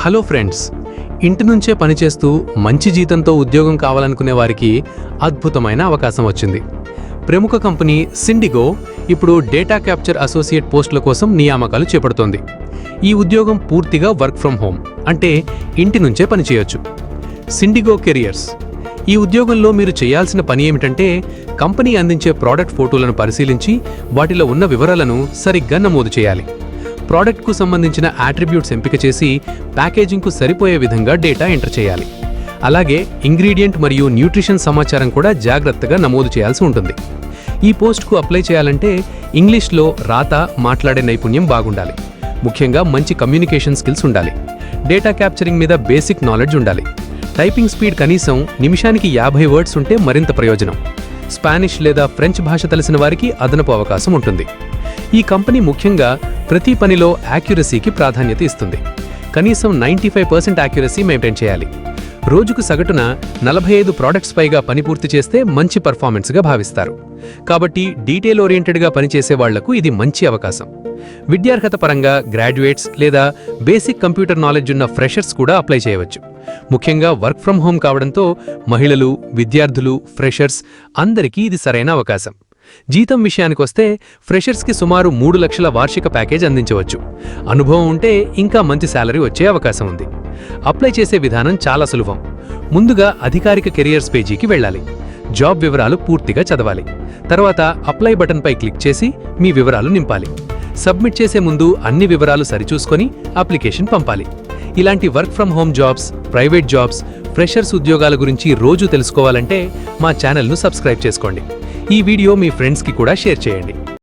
Hello friends, ఇంటి నుంచే పనిచేస్తూ మంచి జీతంతో ఉద్యోగం కావాలనుకునే వారికి అద్భుతమైన అవకాశం వచ్చింది. ప్రముఖ కంపెనీ సిండిగో ఇప్పుడు డేటా క్యాప్చర్ అసోసియేట్ పోస్టుల కోసం నియామకాలు చేపడుతోంది. ఈ ఉద్యోగం పూర్తిగా వర్క్ ఫ్రం హోమ్, అంటే ఇంటి నుంచే పనిచేయొచ్చు. సిండిగో కెరియర్స్. ఈ ఉద్యోగంలో మీరు చేయాల్సిన పని ఏమిటంటే, కంపెనీ అందించే ప్రోడక్ట్ ఫోటోలను పరిశీలించి వాటిలో ఉన్న వివరాలను సరిగ్గా నమోదు చేయాలి. ప్రోడక్ట్కు సంబంధించిన అట్రిబ్యూట్స్ ఎంపిక చేసి ప్యాకేజింగ్కు సరిపోయే విధంగా డేటా ఎంటర్ చేయాలి. అలాగే ఇంగ్రీడియంట్ మరియు న్యూట్రిషన్ సమాచారం కూడా జాగ్రత్తగా నమోదు చేయాల్సి ఉంటుంది. ఈ పోస్ట్కు అప్లై చేయాలంటే ఇంగ్లీష్లో రాత, మాట్లాడే నైపుణ్యం బాగుండాలి. ముఖ్యంగా మంచి కమ్యూనికేషన్ స్కిల్స్ ఉండాలి. డేటా క్యాప్చరింగ్ మీద బేసిక్ నాలెడ్జ్ ఉండాలి. టైపింగ్ స్పీడ్ కనీసం నిమిషానికి 50 వర్డ్స్ ఉంటే మరింత ప్రయోజనం. స్పానిష్ లేదా ఫ్రెంచ్ భాష తెలిసిన వారికి అదనపు అవకాశం ఉంటుంది. ఈ కంపెనీ ముఖ్యంగా ప్రతి పనిలో యాక్యురసీకి ప్రాధాన్యత ఇస్తుంది. కనీసం 95% యాక్యురసీ మెయింటైన్ చేయాలి. రోజుకు సగటున 45 ప్రోడక్ట్స్ పైగా పని పూర్తి చేస్తే మంచి పర్ఫార్మెన్స్గా భావిస్తారు. కాబట్టి డీటెయిల్ ఓరియంటెడ్గా పనిచేసే వాళ్లకు ఇది మంచి అవకాశం. విద్యార్హత పరంగా గ్రాడ్యుయేట్స్ లేదా బేసిక్ కంప్యూటర్ నాలెడ్జ్ ఉన్న ఫ్రెషర్స్ కూడా అప్లై చేయవచ్చు. ముఖ్యంగా వర్క్ ఫ్రం హోమ్ కావడంతో మహిళలు, విద్యార్థులు, ఫ్రెషర్స్ అందరికీ ఇది సరైన అవకాశం. జీతం విషయానికొస్తే ఫ్రెషర్స్కి సుమారు 3 లక్షల వార్షిక ప్యాకేజ్ అందించవచ్చు. అనుభవం ఉంటే ఇంకా మంచి శాలరీ వచ్చే అవకాశం ఉంది. అప్లై చేసే విధానం చాలా సులభం. ముందుగా అధికారిక కెరియర్స్ పేజీకి వెళ్ళాలి. జాబ్ వివరాలు పూర్తిగా చదవాలి. తర్వాత అప్లై బటన్పై క్లిక్ చేసి మీ వివరాలు నింపాలి. సబ్మిట్ చేసే ముందు అన్ని వివరాలు సరిచూసుకొని అప్లికేషన్ పంపాలి. ఇలాంటి work from home jobs, private jobs, freshers ఉద్యోగాల గురించి రోజు తెలుసుకోవాలంటే మా ఛానల్ను సబ్స్క్రైబ్ చేసుకోండి. ఈ వీడియో మీ ఫ్రెండ్స్కి కూడా షేర్ చేయండి.